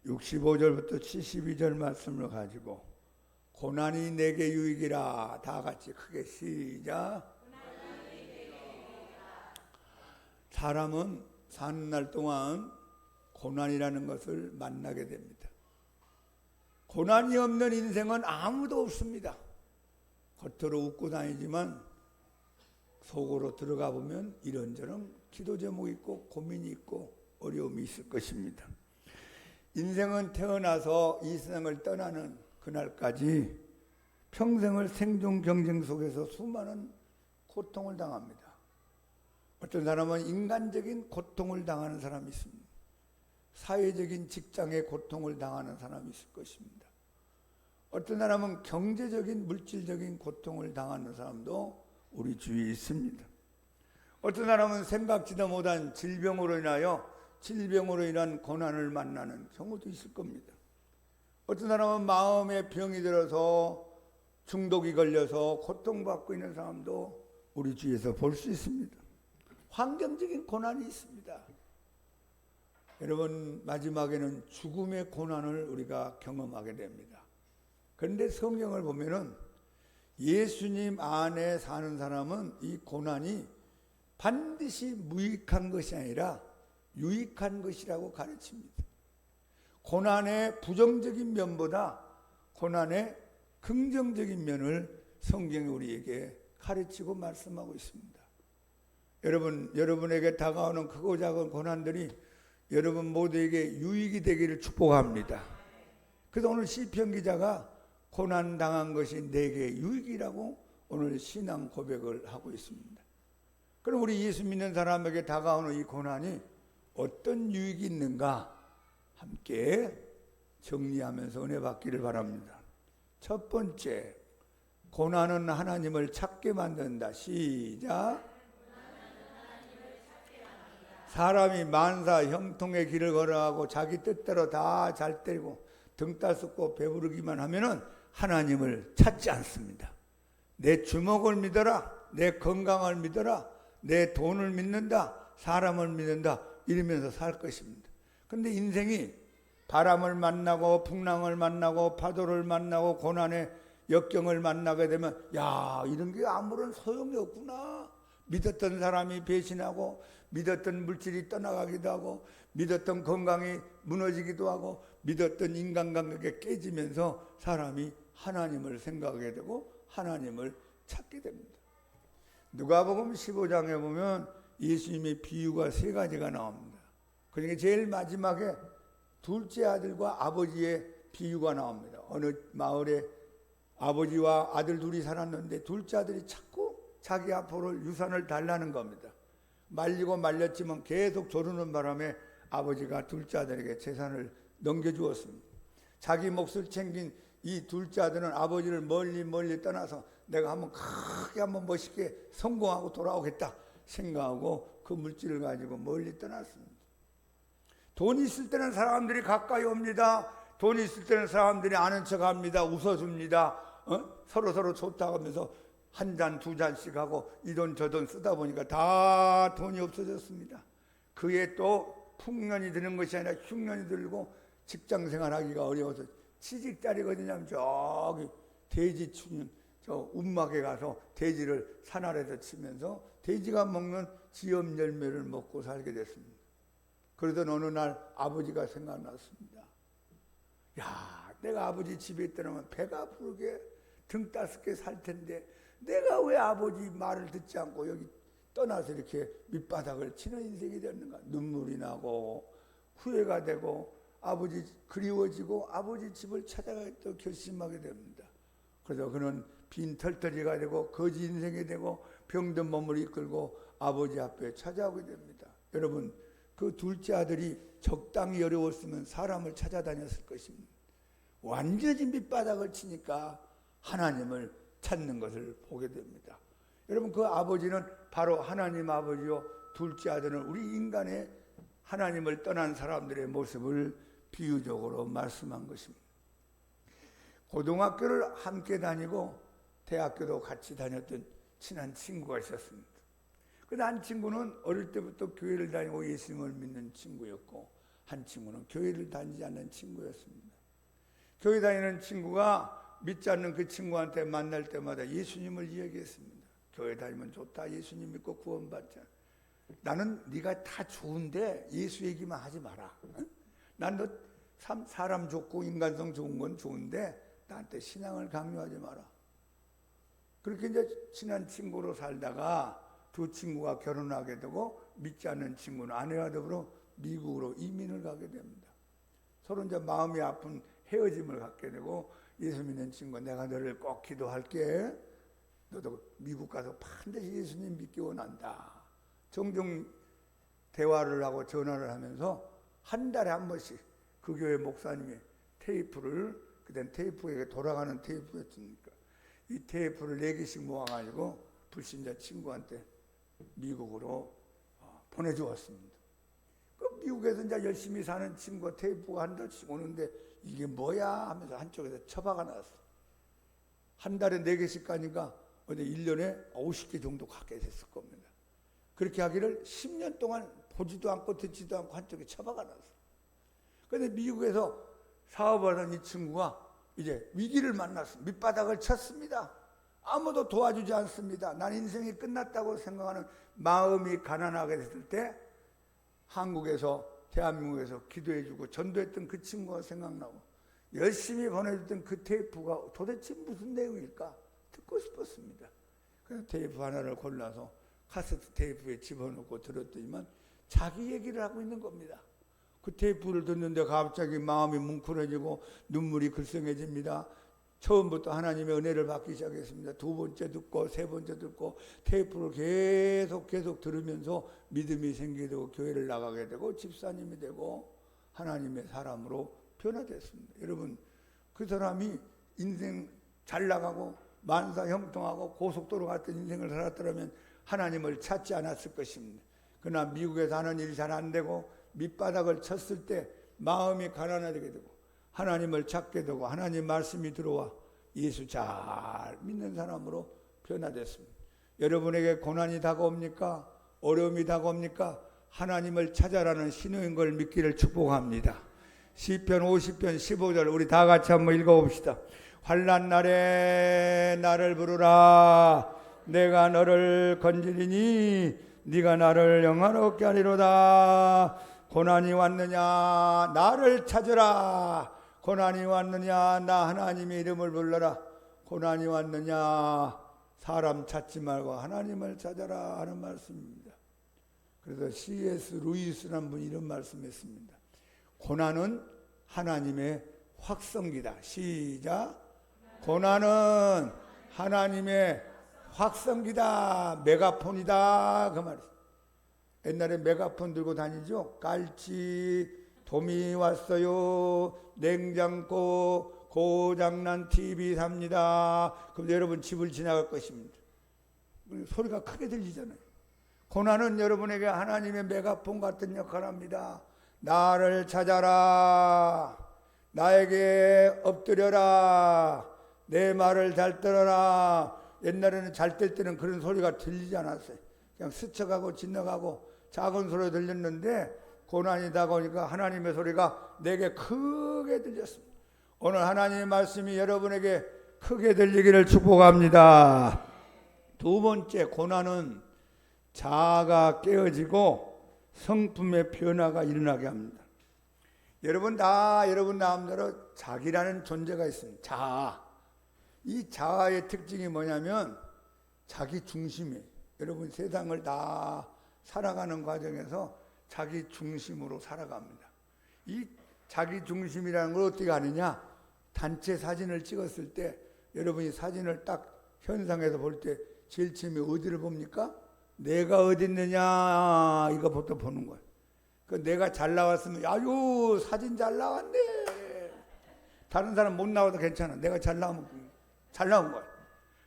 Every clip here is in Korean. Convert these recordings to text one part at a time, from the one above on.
65절부터 72절 말씀을 가지고 고난이 내게 유익이라, 다 같이 크게 시작. 사람은 사는 날 동안 고난이라는 것을 만나게 됩니다. 고난이 없는 인생은 아무도 없습니다. 겉으로 웃고 다니지만 속으로 들어가 보면 이런저런 기도 제목이 있고 고민이 있고 어려움이 있을 것입니다. 인생은 태어나서 이 세상을 떠나는 그날까지 평생을 생존 경쟁 속에서 수많은 고통을 당합니다. 어떤 사람은 인간적인 고통을 당하는 사람이 있습니다. 사회적인 직장의 고통을 당하는 사람이 있을 것입니다. 어떤 사람은 경제적인 물질적인 고통을 당하는 사람도 우리 주위에 있습니다. 어떤 사람은 생각지도 못한 질병으로 인한 고난을 만나는 경우도 있을 겁니다. 어떤 사람은 마음에 병이 들어서 중독이 걸려서 고통받고 있는 사람도 우리 주위에서 볼 수 있습니다. 환경적인 고난이 있습니다. 여러분, 마지막에는 죽음의 고난을 우리가 경험하게 됩니다. 그런데 성경을 보면은 예수님 안에 사는 사람은 이 고난이 반드시 무익한 것이 아니라 유익한 것이라고 가르칩니다. 고난의 부정적인 면보다 고난의 긍정적인 면을 성경이 우리에게 가르치고 말씀하고 있습니다. 여러분에게 다가오는 크고 작은 고난들이 여러분 모두에게 유익이 되기를 축복합니다. 그래서 오늘 시편 기자가 고난 당한 것이 내게 유익이라고 오늘 신앙 고백을 하고 있습니다. 그럼 우리 예수 믿는 사람에게 다가오는 이 고난이 어떤 유익이 있는가 함께 정리하면서 은혜 받기를 바랍니다. 첫 번째, 고난은 하나님을 찾게 만든다. 시작. 사람이 만사 형통의 길을 걸어가고 자기 뜻대로 다 잘 때리고 등 따숩고 배부르기만 하면은 하나님을 찾지 않습니다. 내 주먹을 믿어라, 내 건강을 믿어라, 내 돈을 믿는다, 사람을 믿는다 이러면서 살 것입니다. 그런데 인생이 바람을 만나고 풍랑을 만나고 파도를 만나고 고난의 역경을 만나게 되면 야, 이런 게 아무런 소용이 없구나. 믿었던 사람이 배신하고 믿었던 물질이 떠나가기도 하고 믿었던 건강이 무너지기도 하고 믿었던 인간관계가 깨지면서 사람이 하나님을 생각하게 되고 하나님을 찾게 됩니다. 누가복음 15장에 보면 예수님의 비유가 3가지가 나옵니다. 그중에 제일 마지막에 둘째 아들과 아버지의 비유가 나옵니다. 어느 마을에 아버지와 아들 둘이 살았는데 둘째 아들이 자꾸 자기 앞으로 유산을 달라는 겁니다. 말리고 말렸지만 계속 조르는 바람에 아버지가 둘째 아들에게 재산을 넘겨주었습니다. 자기 몫을 챙긴 이 둘째 아들은 아버지를 멀리 떠나서 내가 한번 크게 한번 멋있게 성공하고 돌아오겠다 생각하고 그 물질을 가지고 멀리 떠났습니다. 돈 있을 때는 사람들이 가까이 옵니다. 돈 있을 때는 사람들이 아는 척합니다. 웃어줍니다. 서로 좋다고 하면서 한 잔, 두 잔씩 하고 이 돈 저 돈 쓰다 보니까 다 돈이 없어졌습니다. 그에 또 풍년이 드는 것이 아니라 흉년이 들고 직장생활 하기가 어려워서 취직자리가 어디냐면 저기 돼지 치는 저 움막에 가서 돼지를 산 아래서 치면서 돼지가 먹는 지엽 열매를 먹고 살게 됐습니다. 그러던 어느 날 아버지가 생각났습니다. 야, 내가 아버지 집에 있더라면 배가 부르게 등 따숩게 살 텐데 내가 왜 아버지 말을 듣지 않고 여기 떠나서 이렇게 밑바닥을 치는 인생이 됐는가. 눈물이 나고 후회가 되고 아버지 그리워지고 아버지 집을 찾아가겠다고 결심하게 됩니다. 그래서 그는 빈털터리가 되고 거지 인생이 되고 병든 몸을 이끌고 아버지 앞에 찾아오게 됩니다. 여러분, 그 둘째 아들이 적당히 어려웠으면 사람을 찾아다녔을 것입니다. 완전히 밑바닥을 치니까 하나님을 찾는 것을 보게 됩니다. 여러분, 그 아버지는 바로 하나님 아버지요, 둘째 아들은 우리 인간의 하나님을 떠난 사람들의 모습을 비유적으로 말씀한 것입니다. 고등학교를 함께 다니고 대학교도 같이 다녔던 친한 친구가 있었습니다. 그 한 친구는 어릴 때부터 교회를 다니고 예수님을 믿는 친구였고 한 친구는 교회를 다니지 않는 친구였습니다. 교회 다니는 친구가 믿지 않는 그 친구한테 만날 때마다 예수님을 이야기했습니다. 교회 다니면 좋다. 예수님 믿고 구원받자. 나는 네가 다 좋은데 예수 얘기만 하지 마라. 난 너 사람 좋고 인간성 좋은 건 좋은데 나한테 신앙을 강요하지 마라. 그렇게 이제 친한 친구로 살다가 두 친구가 결혼하게 되고 믿지 않는 친구는 아내와 더불어 미국으로 이민을 가게 됩니다. 서로 이제 마음이 아픈 헤어짐을 갖게 되고 예수 믿는 친구 내가 너를 꼭 기도할게. 너도 미국 가서 반드시 예수님 믿기 원한다. 종종 대화를 하고 전화를 하면서 한 달에 한 번씩 그 교회 목사님이 테이프를 그땐 테이프에 돌아가는 테이프였으니까 이 테이프를 4개씩 모아가지고 불신자 친구한테 미국으로 보내주었습니다. 그 미국에서 이제 열심히 사는 친구가 테이프가 한 달씩 오는데 이게 뭐야 하면서 한쪽에서 처박아 놨어. 한 달에 4개씩 가니까 어제 1년에 50개 정도 갖게 됐을 겁니다. 그렇게 하기를 10년 동안 보지도 않고 듣지도 않고 한쪽에 처박아 놨어. 그런데 미국에서 사업을 하는 이 친구가 이제 위기를 만났습니다. 밑바닥을 쳤습니다. 아무도 도와주지 않습니다. 난 인생이 끝났다고 생각하는 마음이 가난하게 됐을 때 한국에서 대한민국에서 기도해주고 전도했던 그 친구가 생각나고 열심히 보내줬던 그 테이프가 도대체 무슨 내용일까 듣고 싶었습니다. 그래서 테이프 하나를 골라서 카세트 테이프에 집어넣고 들었더니만 자기 얘기를 하고 있는 겁니다. 그 테이프를 듣는데 갑자기 마음이 뭉클해지고 눈물이 글썽해집니다. 처음부터 하나님의 은혜를 받기 시작했습니다. 2번째 듣고 3번째 듣고 테이프를 계속 들으면서 믿음이 생기게 되고 교회를 나가게 되고 집사님이 되고 하나님의 사람으로 변화됐습니다. 여러분 그 사람이 인생 잘 나가고 만사 형통하고 고속도로 같은 인생을 살았더라면 하나님을 찾지 않았을 것입니다. 그러나 미국에서 하는 일이 잘 안 되고 밑바닥을 쳤을 때 마음이 가난하게 되고 하나님을 찾게 되고 하나님 말씀이 들어와 예수 잘 믿는 사람으로 변화됐습니다. 여러분에게 고난이 다가옵니까? 어려움이 다가옵니까? 하나님을 찾아라는 신호인 걸 믿기를 축복합니다. 시편 50편 15절 우리 다 같이 한번 읽어봅시다. 환난 날에 나를 부르라. 내가 너를 건지리니 네가 나를 영화롭게 하리로다. 고난이 왔느냐 나를 찾으라. 고난이 왔느냐 나 하나님의 이름을 불러라. 고난이 왔느냐 사람 찾지 말고 하나님을 찾아라 하는 말씀입니다. 그래서 C.S. 루이스라는 분이 이런 말씀했습니다. 고난은 하나님의 확성기다. 시작. 고난은 하나님의 확성기다. 메가폰이다 그 말이에요. 옛날에 메가폰 들고 다니죠. 깔치 도미 왔어요. 냉장고 고장난 TV 삽니다. 그럼 여러분 집을 지나갈 것입니다. 소리가 크게 들리잖아요. 고난은 여러분에게 하나님의 메가폰 같은 역할을 합니다. 나를 찾아라. 나에게 엎드려라. 내 말을 잘 들어라. 옛날에는 잘 뗄 때는 그런 소리가 들리지 않았어요. 그냥 스쳐가고 지나가고 작은 소리 들렸는데 고난이 다가오니까 하나님의 소리가 내게 크게 들렸습니다. 오늘 하나님의 말씀이 여러분에게 크게 들리기를 축복합니다. 2번째, 고난은 자아가 깨어지고 성품의 변화가 일어나게 합니다. 여러분 마음대로 자기라는 존재가 있습니다. 자아. 이 자아의 특징이 뭐냐면 자기 중심이에요. 여러분 세상을 다 살아가는 과정에서 자기 중심으로 살아갑니다. 이 자기 중심이라는 걸 어떻게 아느냐? 단체 사진을 찍었을 때 여러분이 사진을 딱 현상에서 볼 때 제일 처음에 어디를 봅니까? 내가 어디 있느냐 이거부터 보는 거예요. 그 내가 잘 나왔으면 아유 사진 잘 나왔네. 다른 사람 못 나와도 괜찮아. 내가 잘 나온 거야.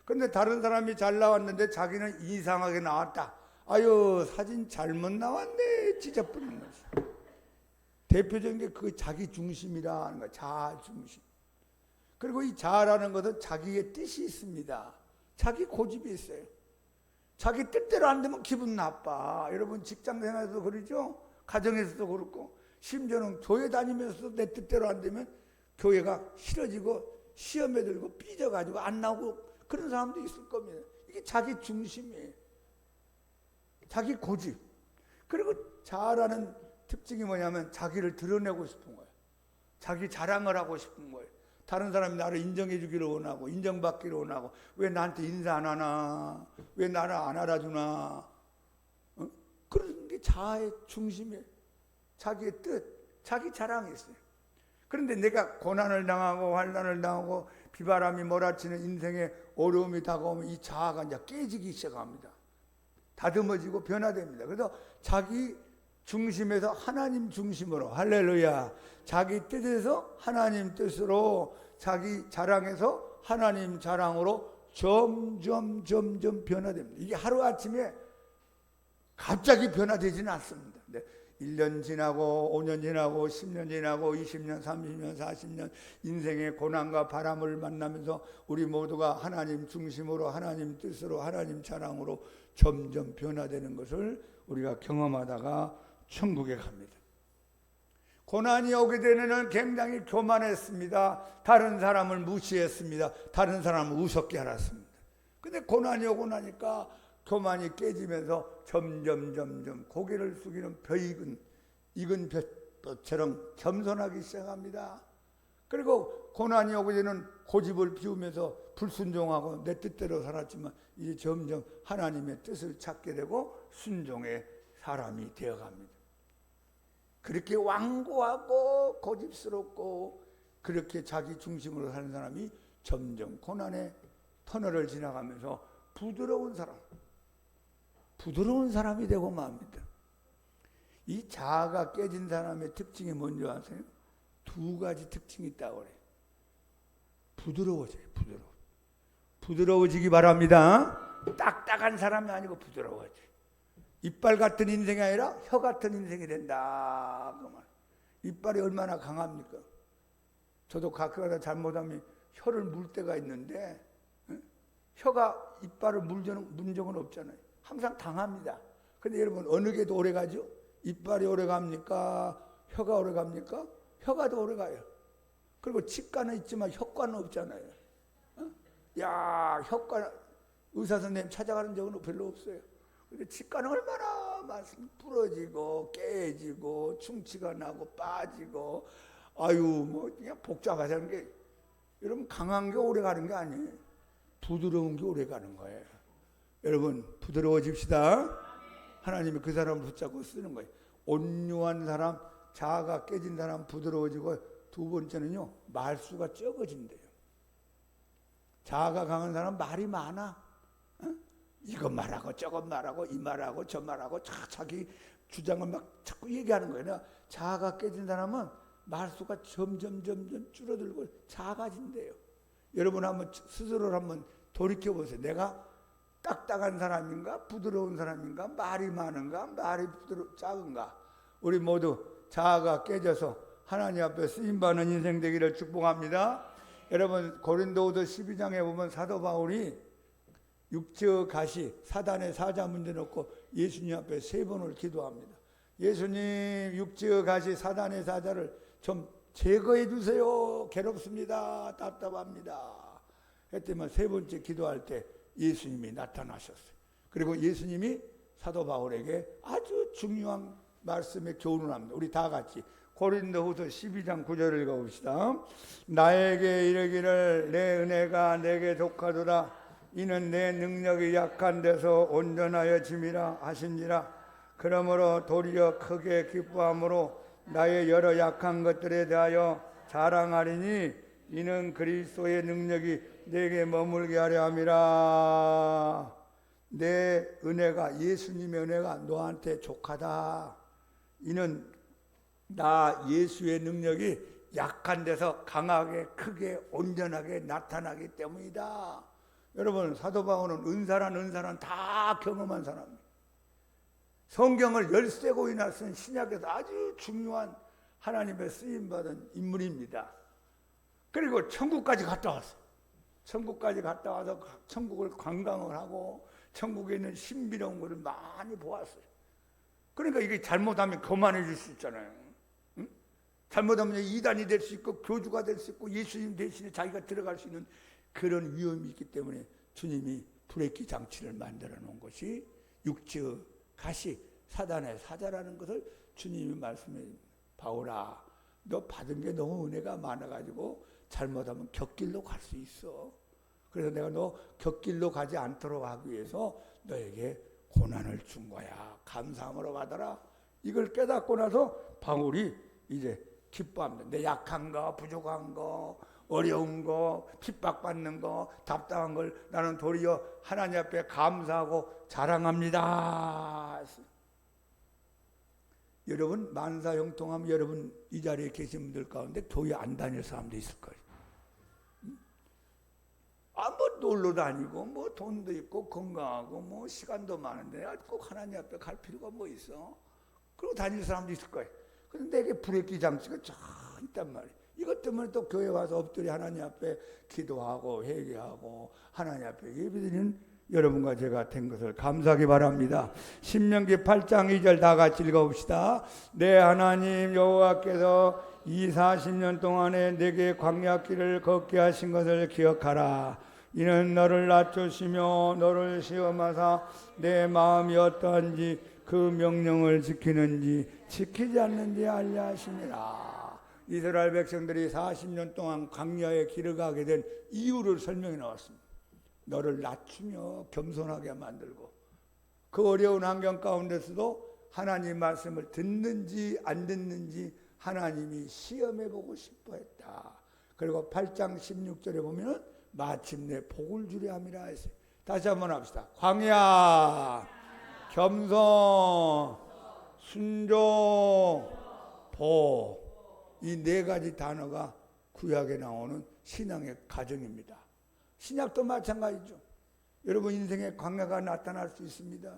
그런데 다른 사람이 잘 나왔는데 자기는 이상하게 나왔다. 아유 사진 잘못 나왔네. 찢어버리는 거지. 대표적인 게 그 자기 중심이라는 거야. 자아 중심. 그리고 이 자아라는 것은 자기의 뜻이 있습니다. 자기 고집이 있어요. 자기 뜻대로 안 되면 기분 나빠. 여러분 직장 생활에서도 그러죠. 가정에서도 그렇고 심지어는 교회 다니면서도 내 뜻대로 안 되면 교회가 싫어지고 시험에 들고 삐져가지고 안 나오고 그런 사람도 있을 겁니다. 이게 자기 중심이에요. 자기 고집. 그리고 자아라는 특징이 뭐냐면 자기를 드러내고 싶은 거예요. 자기 자랑을 하고 싶은 거예요. 다른 사람이 나를 인정해 주기를 원하고 인정받기를 원하고 왜 나한테 인사 안 하나? 왜 나를 안 알아주나? 그런 게 자아의 중심이에요. 자기의 뜻, 자기 자랑이 있어요. 그런데 내가 고난을 당하고 환난을 당하고 비바람이 몰아치는 인생의 어려움이 다가오면 이 자아가 이제 깨지기 시작합니다. 다듬어지고 변화됩니다. 그래서 자기 중심에서 하나님 중심으로, 할렐루야, 자기 뜻에서 하나님 뜻으로, 자기 자랑에서 하나님 자랑으로 점점 변화됩니다. 이게 하루아침에 갑자기 변화되지는 않습니다. 1년 지나고 5년 지나고 10년 지나고 20년 30년 40년 인생의 고난과 바람을 만나면서 우리 모두가 하나님 중심으로 하나님 뜻으로 하나님 자랑으로 점점 변화되는 것을 우리가 경험하다가 천국에 갑니다. 고난이 오게 되는 굉장히 교만했습니다. 다른 사람을 무시했습니다. 다른 사람을 우습게 알았습니다. 근데 고난이 오고 나니까 교만이 깨지면서 점점 고개를 숙이는 벼 익은 벼처럼 겸손하기 시작합니다. 그리고 고난이 오게 되는 고집을 피우면서 불순종하고 내 뜻대로 살았지만 이제 점점 하나님의 뜻을 찾게 되고 순종의 사람이 되어갑니다. 그렇게 완고하고 고집스럽고 그렇게 자기 중심으로 사는 사람이 점점 고난의 터널을 지나가면서 부드러운 사람이 되고 맙니다. 이 자아가 깨진 사람의 특징이 뭔지 아세요? 두 가지 특징이 있다고 그래요. 부드러워져요. 부드러워지기 바랍니다. 딱딱한 사람이 아니고 부드러워져요. 이빨 같은 인생이 아니라 혀 같은 인생이 된다. 이빨이 얼마나 강합니까? 저도 가끔가다 잘못하면 혀를 물 때가 있는데 혀가 이빨을 문 적은 없잖아요. 항상 강합니다. 근데 여러분 어느 게 더 오래 가죠? 이빨이 오래 갑니까? 혀가 오래 갑니까? 혀가 더 오래 가요. 그리고 치과는 있지만 혀과는 없잖아요. 야, 혀과 의사 선생님 찾아가는 적은 별로 없어요. 근데 치과는 얼마나 많습니까? 부러지고 깨지고 충치가 나고 빠지고 그냥 복잡하다는 게 여러분 강한 게 오래 가는 게 아니에요. 부드러운 게 오래 가는 거예요. 여러분 부드러워집시다. 하나님이 그 사람을 붙잡고 쓰는 거예요. 온유한 사람, 자아가 깨진 사람 부드러워지고 두 번째는요 말수가 적어진대요. 자아가 강한 사람 말이 많아. 이것 말하고 저것 말하고 이 말하고 저 말하고 자기 주장을 막 자꾸 얘기하는 거예요. 자아가 깨진 사람은 말수가 점점 줄어들고 작아진대요. 여러분 한번 스스로를 한번 돌이켜 보세요. 내가 딱딱한 사람인가 부드러운 사람인가 말이 많은가 말이 작은가. 우리 모두 자아가 깨져서 하나님 앞에 쓰임받는 인생 되기를 축복합니다. 여러분 고린도후서 12장에 보면 사도 바울이 육체의 가시 사단의 사자 문제 놓고 예수님 앞에 3번을 기도합니다. 예수님 육체의 가시 사단의 사자를 좀 제거해 주세요. 괴롭습니다. 답답합니다. 했더니 3번째 기도할 때 예수님이 나타나셨어요. 그리고 예수님이 사도 바울에게 아주 중요한 말씀에 교훈을 합니다. 우리 다 같이 고린도후서 12장 9절을 읽어봅시다. 나에게 이르기를 내 은혜가 내게 족하도다. 이는 내 능력이 약한 데서 온전하여 짐이라 하신지라. 그러므로 도리어 크게 기뻐함으로 나의 여러 약한 것들에 대하여 자랑하리니 이는 그리스도의 능력이 내게 머물게 하려 함이라. 내 은혜가 예수님의 은혜가 너한테 족하다. 이는 나 예수의 능력이 약한 데서 강하게 크게 온전하게 나타나기 때문이다. 여러분 사도 바울은 은사란 다 경험한 사람입니다. 성경을 13권이나 쓴 신약에서 아주 중요한 하나님의 쓰임받은 인물입니다. 그리고 천국까지 갔다 왔어요. 천국까지 갔다 와서 천국을 관광을 하고 천국에 있는 신비로운 것을 많이 보았어요. 그러니까 이게 잘못하면 거만해질 수 있잖아요. 잘못하면 이단이 될 수 있고 교주가 될 수 있고 예수님 대신에 자기가 들어갈 수 있는 그런 위험이 있기 때문에 주님이 브레이크 장치를 만들어 놓은 것이 육체의 가시, 사단의 사자라는 것을 주님이 말씀해. 바울아, 너 받은 게 너무 은혜가 많아가지고 잘못하면 곁길로 갈 수 있어. 그래서 내가 너 곁길로 가지 않도록 하기 위해서 너에게 고난을 준 거야. 감사함으로 받아라. 이걸 깨닫고 나서 바울이 이제 기뻐합니다. 내 약한 거, 부족한 거, 어려운 거, 핍박받는 거, 답답한 걸 나는 도리어 하나님 앞에 감사하고 자랑합니다. 여러분 만사 형통하면 여러분 이 자리에 계신 분들 가운데 교회 안 다닐 사람도 있을 거예요. 뭐 놀러 다니고 뭐 돈도 있고 건강하고 뭐 시간도 많은데 꼭 하나님 앞에 갈 필요가 뭐 있어? 그리고 다닐 사람도 있을 거예요. 그런데 내게 브레이크 장치가 쫙 있단 말이에요. 이것 때문에 또 교회 와서 엎드려 하나님 앞에 기도하고 회개하고 하나님 앞에 예배드리는 여러분과 제가 된 것을 감사하기 바랍니다. 신명기 8장 2절 다 같이 읽어봅시다. 내 하나님 여호와께서 이 40년 동안에 내게 광야길을 걷게 하신 것을 기억하라. 이는 너를 낮추시며 너를 시험하사 내 마음이 어떠한지 그 명령을 지키는지 지키지 않는지 알려 하심이라. 이스라엘 백성들이 40년 동안 광야의 길을 가게 된 이유를 설명해 나왔습니다. 너를 낮추며 겸손하게 만들고 그 어려운 환경 가운데서도 하나님 말씀을 듣는지 안 듣는지 하나님이 시험해 보고 싶어 했다. 그리고 8장 16절에 보면 마침내 복을 주려 함이라 했어요. 다시 한번 합시다. 광야, 겸손, 순종, 복. 이 네 가지 단어가 구약에 나오는 신앙의 과정입니다. 신약도 마찬가지죠. 여러분 인생에 광야가 나타날 수 있습니다.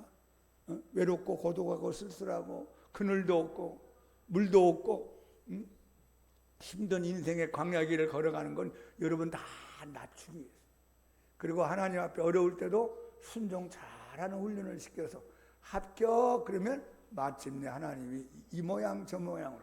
외롭고 고독하고 쓸쓸하고 그늘도 없고 물도 없고 힘든 인생의 광야길을 걸어가는 건 여러분 다 낮추기 위해서. 그리고 하나님 앞에 어려울 때도 순종 잘하는 훈련을 시켜서 합격 그러면 마침내 하나님이 이 모양 저 모양으로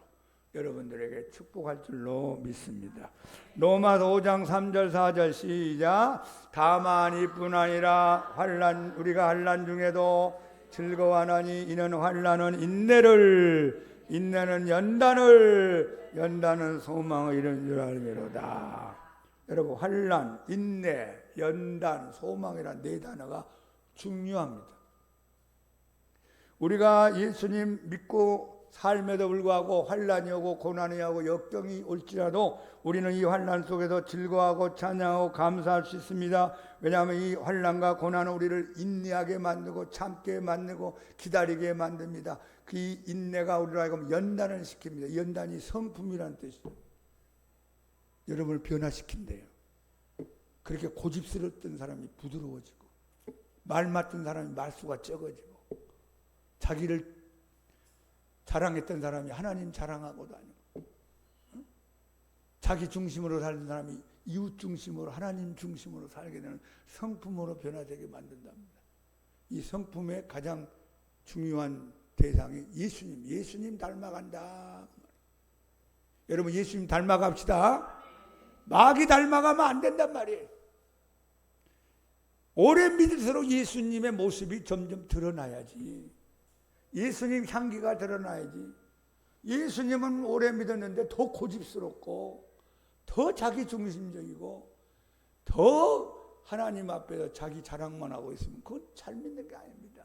여러분들에게 축복할 줄로 믿습니다. 로마서 5장 3절 4절 시작. 다만 이뿐 아니라 환난 우리가 환난 중에도 즐거워하나니 이는 환난은 인내는 연단은 소망을 이루는 줄 알미로다. 여러분 환난, 인내, 연단, 소망이란 네 단어가 중요합니다. 우리가 예수님 믿고 삶에도 불구하고 환난이 오고 고난이 오고 역경이 올지라도 우리는 이 환난 속에서 즐거워하고 찬양하고 감사할 수 있습니다. 왜냐하면 이 환난과 고난은 우리를 인내하게 만들고 참게 만들고 기다리게 만듭니다. 그 인내가 우리로 하여금 연단을 시킵니다. 연단이 성품이라는 뜻이죠. 여러분을 변화시킨대요. 그렇게 고집스러웠던 사람이 부드러워지고 말 맞던 사람이 말수가 적어지고 자기를 자랑했던 사람이 하나님 자랑하고 다니고 자기 중심으로 살던 사람이 이웃 중심으로 하나님 중심으로 살게 되는 성품으로 변화되게 만든답니다. 이 성품의 가장 중요한 대상이 예수님 닮아간다. 여러분 예수님 닮아갑시다. 마귀 닮아가면 안 된단 말이에요. 오래 믿을수록 예수님의 모습이 점점 드러나야지. 예수님 향기가 드러나야지. 예수님은 오래 믿었는데 더 고집스럽고 더 자기중심적이고 더 하나님 앞에서 자기 자랑만 하고 있으면 그건 잘 믿는 게 아닙니다.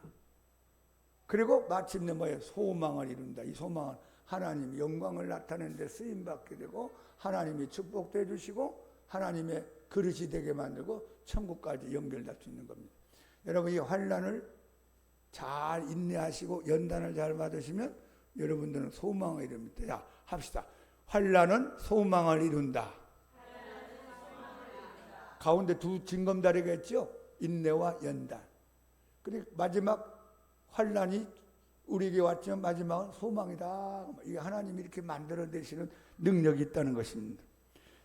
그리고 마침내 뭐예요? 소망을 이룬다. 이 소망은 하나님이 영광을 나타내는 데 쓰임받게 되고 하나님이 축복도 해주시고 하나님의 그릇이 되게 만들고 천국까지 연결될 수 있는 겁니다. 여러분 이 환난을 잘 인내하시고 연단을 잘 받으시면 여러분들은 소망을 이룹니다. 자, 합시다. 환난은 소망을 이룬다. 가운데 두 징검다리가 있죠. 인내와 연단. 그리고 마지막 환난이 우리에게 왔지만 마지막은 소망이다. 이게 하나님이 이렇게 만들어내시는 능력이 있다는 것입니다.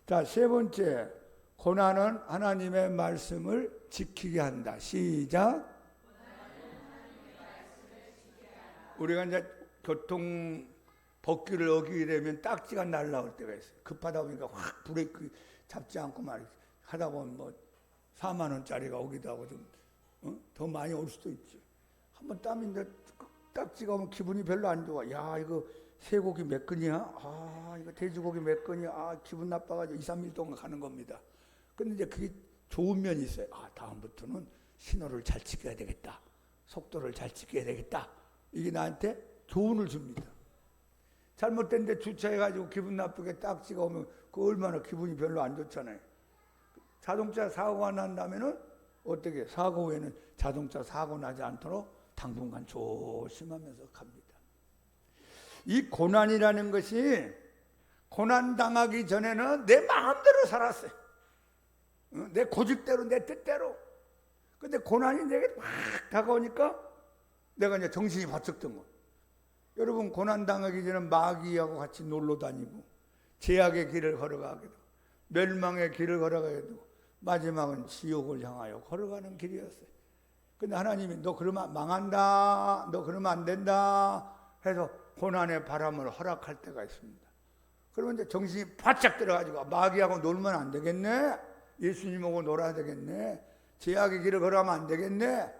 자, 세 번째, 고난은 하나님의 말씀을 지키게 한다. 시작. 우리가 이제 교통 법규를 어기게 되면 딱지가 날라올 때가 있어요. 급하다 보니까 확 브레이크 잡지 않고 말이죠. 하다 보면 뭐 4만 원짜리가 오기도 하고 더 많이 올 수도 있지. 한번 땀인데 딱지가 오면 기분이 별로 안 좋아. 야, 이거 쇠고기 몇 근이야? 아, 이거 돼지고기 몇 근이야? 아, 기분 나빠가지고 2, 3일 동안 가는 겁니다. 근데 이제 그게 좋은 면이 있어요. 아, 다음부터는 신호를 잘 지켜야 되겠다. 속도를 잘 지켜야 되겠다. 이게 나한테 교훈을 줍니다. 잘못된 데 주차해가지고 기분 나쁘게 딱지가 오면 그 얼마나 기분이 별로 안 좋잖아요. 자동차 사고가 난다면은 어떻게? 사고 후에는 자동차 사고 나지 않도록 당분간 조심하면서 갑니다. 이 고난이라는 것이 고난 당하기 전에는 내 마음대로 살았어요. 내 고집대로, 내 뜻대로. 근데 고난이 내게 막 다가오니까 내가 이제 정신이 바짝 든 거예요. 여러분, 고난 당하기 전에 마귀하고 같이 놀러 다니고 죄악의 길을 걸어가게 되고 멸망의 길을 걸어가게 되고 마지막은 지옥을 향하여 걸어가는 길이었어요. 근데 하나님이 너 그러면 망한다, 너 그러면 안 된다 해서 고난의 바람을 허락할 때가 있습니다. 그러면 이제 정신이 바짝 들어가지고 마귀하고 놀면 안 되겠네, 예수님하고 놀아야 되겠네, 죄악의 길을 걸어가면 안 되겠네,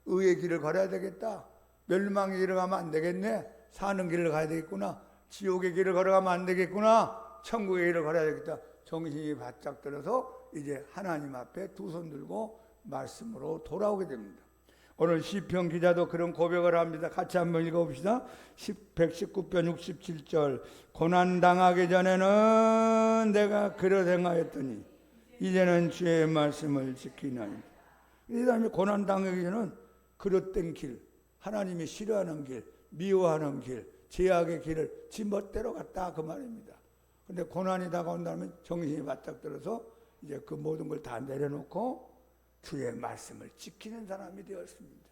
의의 길을 걸어야 되겠다, 멸망의 길을 가면 안 되겠네, 사는 길을 가야 되겠구나, 지옥의 길을 걸어가면 안 되겠구나, 천국의 길을 걸어야 되겠다. 정신이 바짝 들어서 이제 하나님 앞에 두 손 들고 말씀으로 돌아오게 됩니다. 오늘 시편 기자도 그런 고백을 합니다. 같이 한번 읽어봅시다. 119편 67절. 고난당하기 전에는 내가 그릇 행하였더니 이제는 주의 말씀을 지키나이다. 이 다음에 고난당하기 전에는 그릇된 길, 하나님이 싫어하는 길, 미워하는 길, 죄악의 길을 지 멋대로 갔다 그 말입니다. 근데 고난이 다가온다면 정신이 바짝 들어서 이제 그 모든 걸 다 내려놓고 주의 말씀을 지키는 사람이 되었습니다.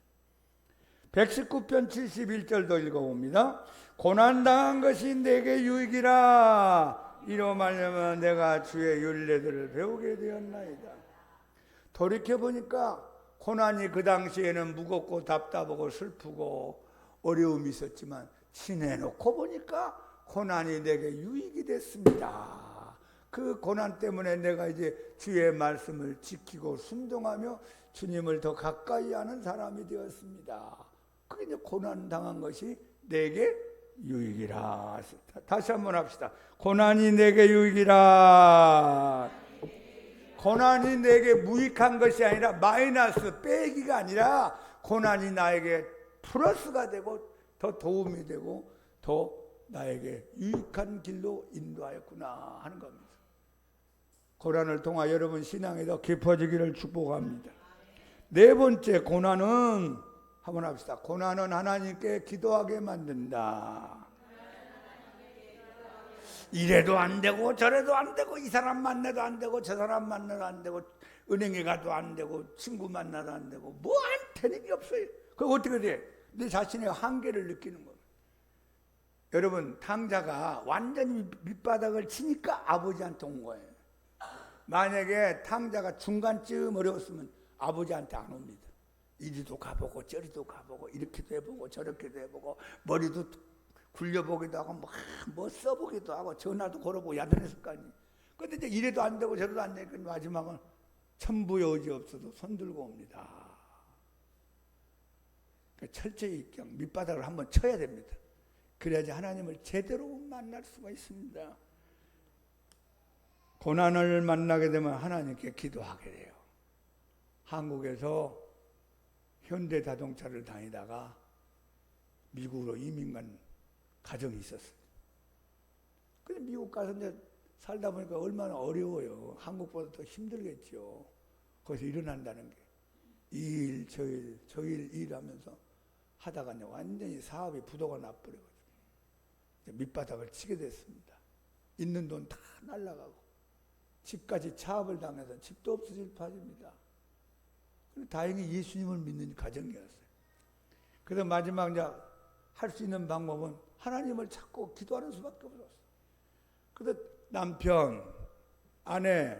119편 71절도 읽어봅니다. 고난당한 것이 내게 유익이라 이로 말하면 내가 주의 율례들을 배우게 되었나이다. 돌이켜보니까 고난이 그 당시에는 무겁고 답답하고 슬프고 어려움이 있었지만 지내놓고 보니까 고난이 내게 유익이 됐습니다. 그 고난 때문에 내가 이제 주의 말씀을 지키고 순종하며 주님을 더 가까이 하는 사람이 되었습니다. 그게 이제 고난 당한 것이 내게 유익이라. 다시 한번 합시다. 고난이 내게 유익이라. 고난이 내게 무익한 것이 아니라 마이너스 빼기가 아니라 고난이 나에게 플러스가 되고 더 도움이 되고 더 나에게 유익한 길로 인도하였구나 하는 겁니다. 고난을 통하여 여러분 신앙이 더 깊어지기를 축복합니다. 네 번째, 고난은 한번 합시다. 고난은 하나님께 기도하게 만든다. 이래도 안 되고 저래도 안 되고 이 사람 만나도 안 되고 저 사람 만나도 안 되고 은행에 가도 안 되고 친구 만나도 안 되고 뭐 안 되는 게 없어요. 그거 어떻게 돼? 내 자신의 한계를 느끼는 거예요. 여러분, 탕자가 완전히 밑바닥을 치니까 아버지한테 온 거예요. 만약에 탕자가 중간쯤 어려웠으면 아버지한테 안 옵니다. 이리도 가보고 저리도 가보고 이렇게도 해보고 저렇게도 해보고 머리도 굴려보기도 하고 뭐 써보기도 하고 전화도 걸어보고 야단했을 거 아니에요. 근데 이제 이래도 안 되고 저래도 안 되니까 마지막은 천부의 의지 없어도 손 들고 옵니다. 그러니까 철저히 그냥 밑바닥을 한번 쳐야 됩니다. 그래야지 하나님을 제대로 만날 수가 있습니다. 고난을 만나게 되면 하나님께 기도하게 돼요. 한국에서 현대자동차를 다니다가 미국으로 이민 간 가정이 있었어요. 근데 미국 가서 이제 살다 보니까 얼마나 어려워요. 한국보다 더 힘들겠죠. 거기서 일어난다는 게. 이 일, 저 일, 저 일, 일 하면서 하다가 이제 완전히 사업이 부도가 나버려가지고 밑바닥을 치게 됐습니다. 있는 돈 다 날라가고 집까지 차압을 당해서 집도 없어질 판입니다. 다행히 예수님을 믿는 가정이었어요. 그래서 마지막 이제 할 수 있는 방법은 하나님을 찾고 기도하는 수밖에 없었어요. 그래서 남편, 아내,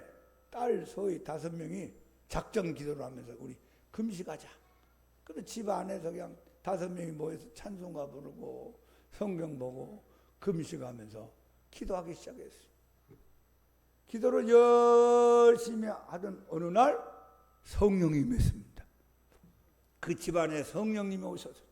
딸, 소위 5명이 작정 기도를 하면서 우리 금식하자. 그래서 집 안에서 그냥 5명이 모여서 찬송가 부르고 성경 보고 금식하면서 기도하기 시작했어요. 기도를 열심히 하던 어느 날 성령이 임했습니다. 그 집안에 성령님이 오셔서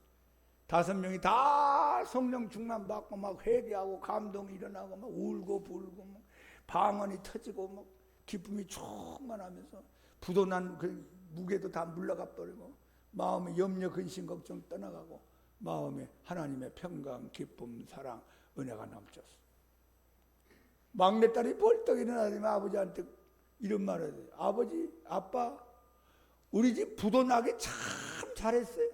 5명이 다 성령 충만 받고 막 회개하고 감동이 일어나고 막 울고 불고 막 방언이 터지고 막 기쁨이 충만하면서 부도난 그 무게도 다 물러가 버리고 마음의 염려 근심 걱정 떠나가고 마음에 하나님의 평강 기쁨 사랑 은혜가 넘쳤어. 막내딸이 벌떡 일어나더니 아버지한테 이런 말을 해요. 아버지, 아빠, 우리 집 부도 나기 참 잘했어요.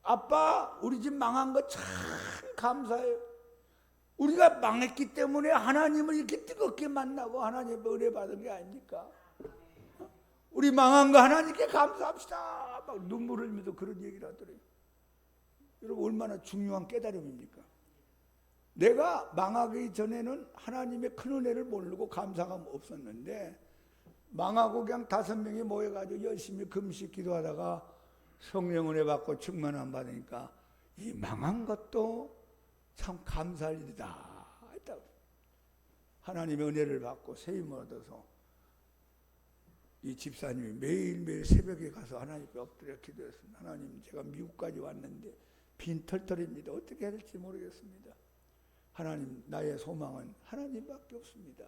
아빠, 우리 집 망한 거 참 감사해요. 우리가 망했기 때문에 하나님을 이렇게 뜨겁게 만나고 하나님의 은혜 받은 게 아닙니까? 우리 망한 거 하나님께 감사합시다. 막 눈물 흘리면서 그런 얘기를 하더래요. 여러분, 얼마나 중요한 깨달음입니까? 내가 망하기 전에는 하나님의 큰 은혜를 모르고 감사가 없었는데 망하고 그냥 5명이 모여가지고 열심히 금식 기도하다가 성령 은혜 받고 충만함 받으니까 이 망한 것도 참 감사할 일이다. 하나님의 은혜를 받고 세임을 얻어서 이 집사님이 매일매일 새벽에 가서 하나님께 엎드려 기도했습니다. 하나님, 제가 미국까지 왔는데 빈털털입니다. 어떻게 해야 될지 모르겠습니다. 하나님, 나의 소망은 하나님밖에 없습니다.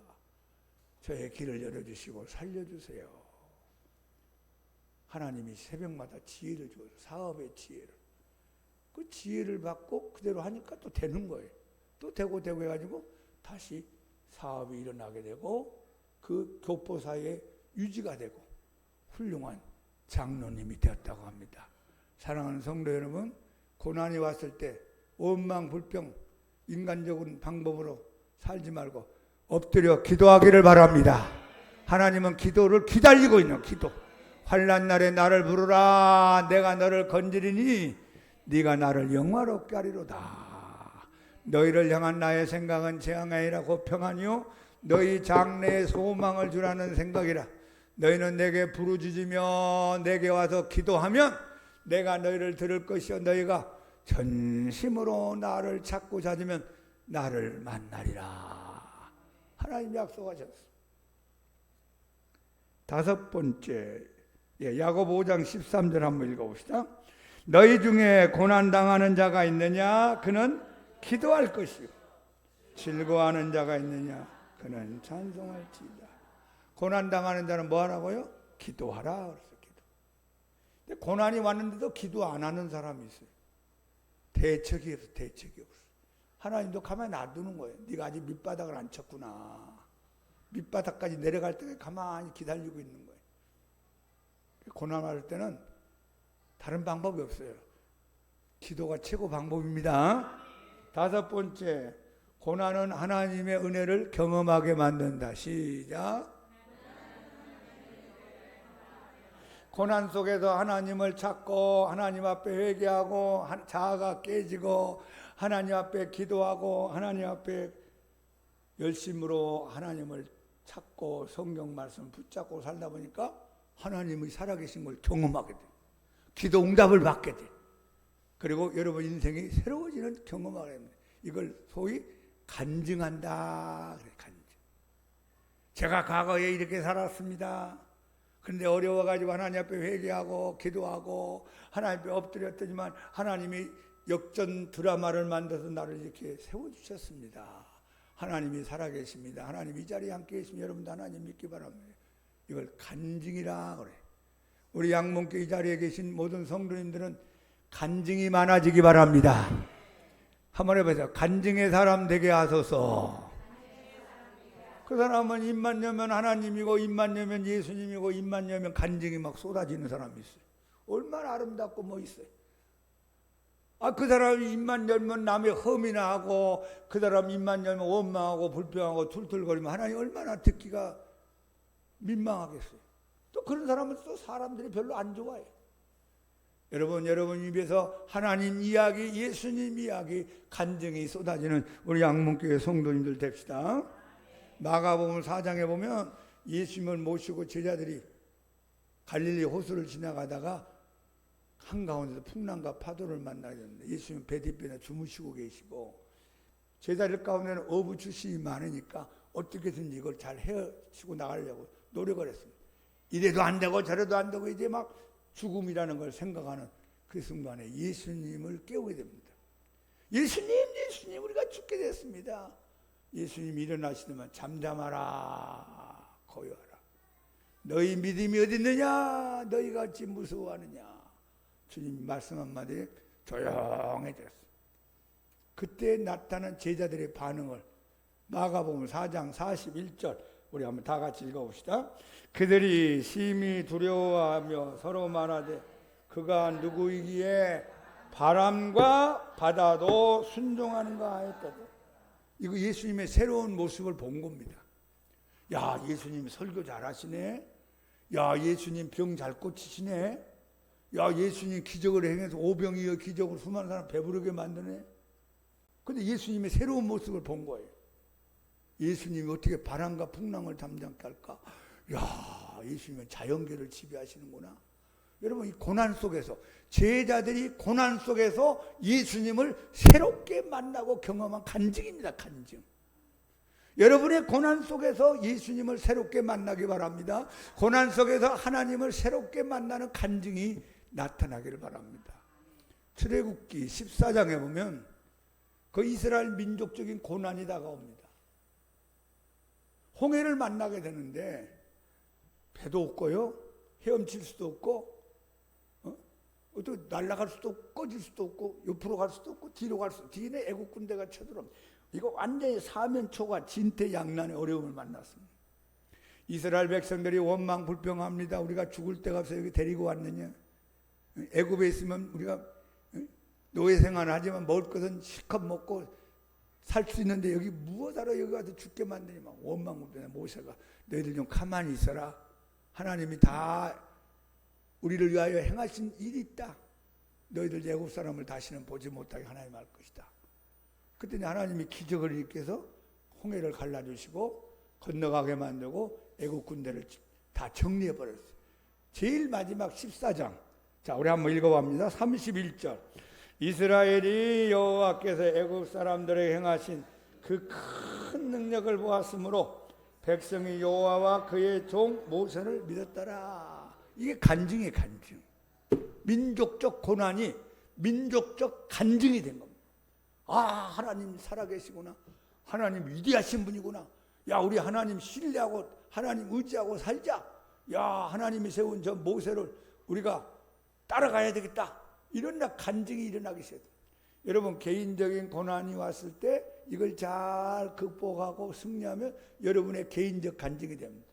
저의 길을 열어주시고 살려주세요. 하나님이 새벽마다 지혜를 줘요. 사업의 지혜를. 그 지혜를 받고 그대로 하니까 또 되는 거예요. 또 되고 해가지고 다시 사업이 일어나게 되고 그 교포사에 유지가 되고 훌륭한 장로님이 되었다고 합니다. 사랑하는 성도 여러분, 고난이 왔을 때 원망 불평 인간적인 방법으로 살지 말고 엎드려 기도하기를 바랍니다. 하나님은 기도를 기다리고 있는 기도. 환난 날에 나를 부르라. 내가 너를 건지리니 네가 나를 영화롭게 하리로다. 너희를 향한 나의 생각은 재앙이 아니라 곧 평안이요 너희 장래에 소망을 주라는 생각이라. 너희는 내게 부르짖으며 내게 와서 기도하면 내가 너희를 들을 것이요 너희가 전심으로 나를 찾고 찾으면 나를 만나리라. 하나님 약속하셨어. 5번째, 야고보 5장 13절 한번 읽어봅시다. 너희 중에 고난당하는 자가 있느냐? 그는 기도할 것이요. 즐거워하는 자가 있느냐? 그는 찬송할지이다. 고난당하는 자는 뭐 하라고요? 기도하라. 그래서 기도. 근데 고난이 왔는데도 기도 안 하는 사람이 있어요. 대책이 없어, 대책이 없어. 하나님도 가만히 놔두는 거예요. 네가 아직 밑바닥을 안 쳤구나. 밑바닥까지 내려갈 때까지 가만히 기다리고 있는 거예요. 고난할 때는 다른 방법이 없어요. 기도가 최고 방법입니다. 5번째, 고난은 하나님의 은혜를 경험하게 만든다. 시작. 고난 속에서 하나님을 찾고 하나님 앞에 회개하고 자아가 깨지고 하나님 앞에 기도하고 하나님 앞에 열심으로 하나님을 찾고 성경 말씀 붙잡고 살다 보니까 하나님의 살아계신 걸 경험하게 돼. 기도 응답을 받게 돼. 그리고 여러분 인생이 새로워지는 경험을 합니다. 이걸 소위 간증한다. 그래, 간증. 제가 과거에 이렇게 살았습니다. 그런데 어려워가지고 하나님 앞에 회개하고 기도하고 하나님 앞에 엎드렸더니만 하나님이 역전 드라마를 만들어서 나를 이렇게 세워주셨습니다. 하나님이 살아계십니다. 하나님 이 자리에 함께 계시면 여러분도 하나님 믿기 바랍니다. 이걸 간증이라 그래. 우리 양문교 이 자리에 계신 모든 성도님들은 간증이 많아지기 바랍니다. 한번 해보세요. 간증의 사람 되게 하소서. 그 사람은 입만 열면 하나님이고 입만 열면 예수님이고 입만 열면 간증이 막 쏟아지는 사람이 있어요. 얼마나 아름답고 멋있어요. 그 사람이 입만 열면 남의 험이나 하고 그 사람 입만 열면 원망하고 불평하고 툴툴거리면 하나님 얼마나 듣기가 민망하겠어요. 또 그런 사람은 또 사람들이 별로 안 좋아해요. 여러분 입에서 하나님 이야기, 예수님 이야기, 간증이 쏟아지는 우리 양문교회 성도님들 됩시다. 마가복음 4장에 보면 예수님을 모시고 제자들이 갈릴리 호수를 지나가다가 한가운데서 풍랑과 파도를 만나게 됐는데 예수님 배 뒤편에 주무시고 계시고 제자들 가운데는 어부 출신이 많으니까 어떻게든지 이걸 잘 헤치고 나가려고 노력을 했습니다. 이래도 안 되고 저래도 안 되고 이제 막 죽음이라는 걸 생각하는 그 순간에 예수님을 깨우게 됩니다. 예수님 우리가 죽게 됐습니다. 예수님이 일어나시더만 잠잠하라 고요하라. 너희 믿음이 어디 있느냐? 너희가 어찌 무서워하느냐? 주님 말씀 한마디에 조용해졌어요. 그때 나타난 제자들의 반응을 마가복음 4장 41절 우리 한번 다 같이 읽어봅시다. 그들이 심히 두려워하며 서로 말하되 그가 누구이기에 바람과 바다도 순종하는가 하였다. 이거 예수님의 새로운 모습을 본 겁니다. 야, 예수님 설교 잘하시네. 야, 예수님 병 잘 고치시네. 야, 예수님 기적을 행해서 오병이어 기적으로 수많은 사람 배부르게 만드네. 근데 예수님의 새로운 모습을 본 거예요. 예수님이 어떻게 바람과 풍랑을 잠잠케 할까? 야, 예수님은 자연계를 지배하시는구나. 여러분, 이 고난 속에서 제자들이 고난 속에서 예수님을 새롭게 만나고 경험한 간증입니다. 간증. 여러분의 고난 속에서 예수님을 새롭게 만나기 바랍니다. 고난 속에서 하나님을 새롭게 만나는 간증이 나타나기를 바랍니다. 출애굽기 14장에 보면 그 이스라엘 민족적인 고난이 다가옵니다. 홍해를 만나게 되는데 배도 없고요, 헤엄칠 수도 없고, 어떻게 날아갈 수도 없고, 꺼질 수도 없고, 옆으로 갈 수도 없고, 뒤로 갈 수도 없고, 뒤에 애국 군대가 쳐들어옵니다. 이거 완전히 사면초가 진퇴양난의 어려움을 만났습니다. 이스라엘 백성들이 원망 불평합니다. 우리가 죽을 데가 없어 여기 데리고 왔느냐? 애굽에 있으면 우리가 노예 생활을 하지만 먹을 것은 실컷 먹고 살 수 있는데 여기 무엇하러 여기 와서 죽게 만드니? 막 원망 불평해. 모세가 너희들 좀 가만히 있어라. 하나님이 다 우리를 위하여 행하신 일이 있다. 너희들 애굽 사람을 다시는 보지 못하게 하나님 할 것이다. 그때 하나님이 기적을 일으켜서 홍해를 갈라주시고 건너가게 만들고 애국 군대를 다 정리해 버렸어요. 제일 마지막 14장. 자, 우리 한번 읽어봅니다. 31절. 이스라엘이 여호와께서 애국 사람들에게 행하신 그 큰 능력을 보았으므로 백성이 여호와와 그의 종 모세를 믿었더라. 이게 간증이에요. 간증. 민족적 고난이 민족적 간증이 된 겁니다. 아, 하나님 살아계시구나. 하나님 위대하신 분이구나. 야, 우리 하나님 신뢰하고 하나님 의지하고 살자. 야, 하나님이 세운 저 모세를 우리가 따라가야 되겠다. 이런 간증이 일어나기 시작해요. 여러분, 개인적인 고난이 왔을 때 이걸 잘 극복하고 승리하면 여러분의 개인적 간증이 됩니다.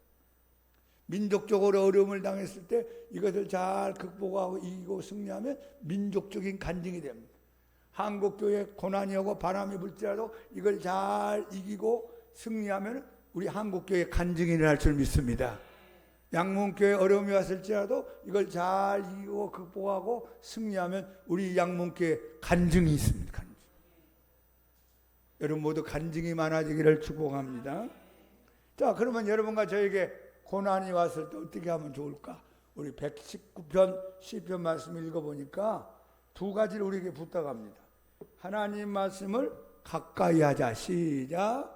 민족적으로 어려움을 당했을 때 이것을 잘 극복하고 이기고 승리하면 민족적인 간증이 됩니다. 한국교회 고난이 오고 바람이 불지라도 이걸 잘 이기고 승리하면 우리 한국교회 간증이 일어날 줄 믿습니다. 양문교회 어려움이 왔을지라도 이걸 잘 이기고 극복하고 승리하면 우리 양문교회 간증이 있습니다. 간증. 여러분 모두 간증이 많아지기를 축복합니다. 자, 그러면 여러분과 저에게 고난이 왔을 때 어떻게 하면 좋을까? 우리 119편 시편 말씀을 읽어보니까 두 가지를 우리에게 부탁합니다. 하나님 말씀을 가까이 하자. 시작.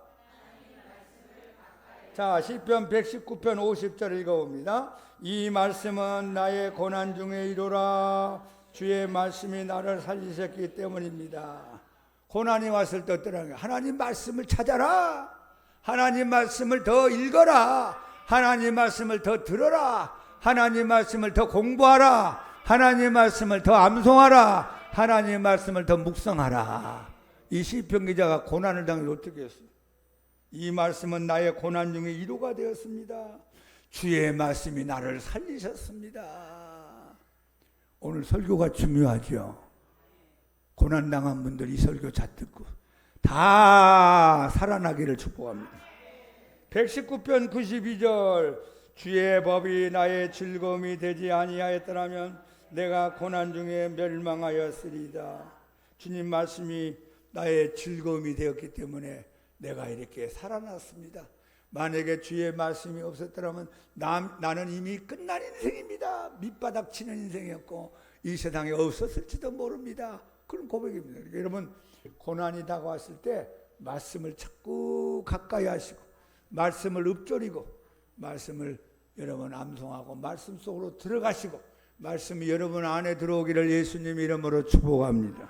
자, 시편 119편 50절 읽어봅니다. 이 말씀은 나의 고난 중에 이루라. 주의 말씀이 나를 살리셨기 때문입니다. 고난이 왔을 때 어떠라는 거예요? 하나님 말씀을 찾아라. 하나님 말씀을 더 읽어라. 하나님 말씀을 더 들어라. 하나님 말씀을 더 공부하라. 하나님 말씀을 더 암송하라. 하나님 말씀을 더 묵상하라. 이 시편 기자가 고난을 당해서 어떻게 했어요? 이 말씀은 나의 고난 중에 위로가 되었습니다. 주의 말씀이 나를 살리셨습니다. 오늘 설교가 중요하죠. 고난당한 분들 이 설교 잘 듣고 다 살아나기를 축복합니다. 119편 92절. 주의 법이 나의 즐거움이 되지 아니하였더라면 내가 고난 중에 멸망하였으리다. 주님 말씀이 나의 즐거움이 되었기 때문에 내가 이렇게 살아났습니다. 만약에 주의 말씀이 없었더라면 나는 이미 끝난 인생입니다. 밑바닥 치는 인생이었고 이 세상에 없었을지도 모릅니다. 그런 고백입니다. 여러분, 고난이 다가왔을 때 말씀을 자꾸 가까이 하시고 말씀을 읊조리고 말씀을 여러분 암송하고 말씀 속으로 들어가시고 말씀이 여러분 안에 들어오기를 예수님 이름으로 축복합니다.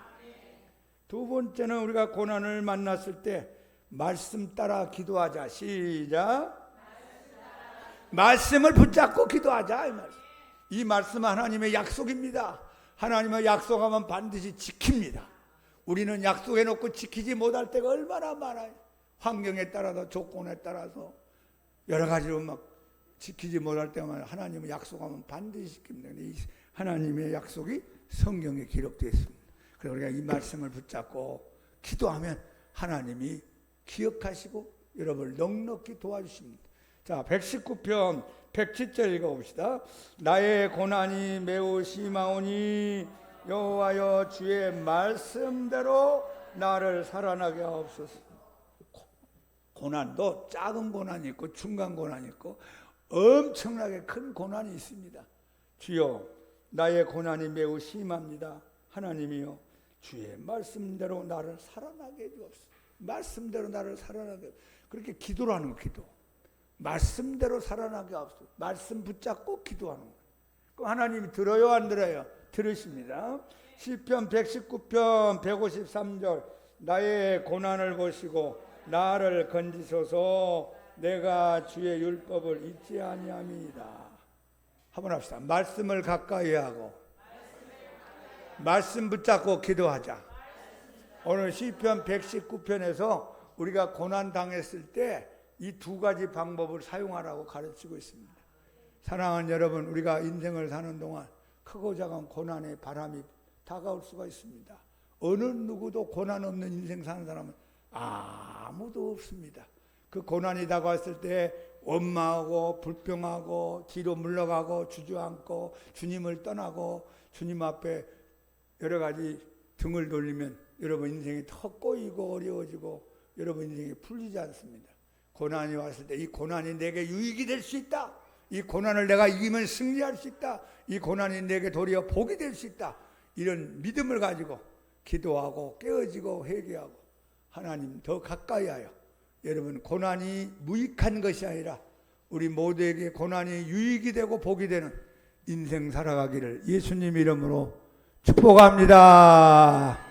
두 번째는 우리가 고난을 만났을 때 말씀 따라 기도하자. 시작. 말씀을 붙잡고 기도하자. 이 말씀은 하나님의 약속입니다. 하나님의 약속하면 반드시 지킵니다. 우리는 약속해놓고 지키지 못할 때가 얼마나 많아요. 환경에 따라서 조건에 따라서 여러 가지로 막 지키지 못할 때만 하나님은 약속하면 반드시 지킵니다. 이 하나님의 약속이 성경에 기록되어 있습니다. 그래서 우리가 이 말씀을 붙잡고 기도하면 하나님이 기억하시고 여러분을 넉넉히 도와주십니다. 자, 119편 107절 읽어봅시다. 나의 고난이 매우 심하오니 여호와여 주의 말씀대로 나를 살아나게 하옵소서. 고난도 작은 고난이 있고 중간 고난이 있고 엄청나게 큰 고난이 있습니다. 주여 나의 고난이 매우 심합니다. 하나님이여 주의 말씀대로 나를 살아나게 해주옵소서. 말씀대로 나를 살아나게 해주옵소서. 그렇게 기도를 하는 거. 기도 말씀대로 살아나게 하옵소서. 말씀 붙잡고 기도하는 거예요. 그럼 하나님이 들어요 안 들어요? 들으십니다. 시편 119편 153절 나의 고난을 보시고 나를 건지소서. 내가 주의 율법을 잊지 아니함이다. 한번 합시다. 말씀을 가까이 하고 말씀 붙잡고 기도하자. 오늘 시편 119편에서 우리가 고난 당했을 때 이 두 가지 방법을 사용하라고 가르치고 있습니다. 사랑하는 여러분, 우리가 인생을 사는 동안 크고 작은 고난의 바람이 다가올 수가 있습니다. 어느 누구도 고난 없는 인생 사는 사람은 아무도 없습니다. 그 고난이 다가왔을 때 원망하고 불평하고 뒤로 물러가고 주저앉고 주님을 떠나고 주님 앞에 여러 가지 등을 돌리면 여러분 인생이 더 꼬이고 어려워지고 여러분 인생이 풀리지 않습니다. 고난이 왔을 때 이 고난이 내게 유익이 될 수 있다. 이 고난을 내가 이기면 승리할 수 있다. 이 고난이 내게 도리어 복이 될 수 있다. 이런 믿음을 가지고 기도하고 깨어지고 회개하고 하나님 더 가까이 하여 여러분 고난이 무익한 것이 아니라 우리 모두에게 고난이 유익이 되고 복이 되는 인생 살아가기를 예수님 이름으로 축복합니다.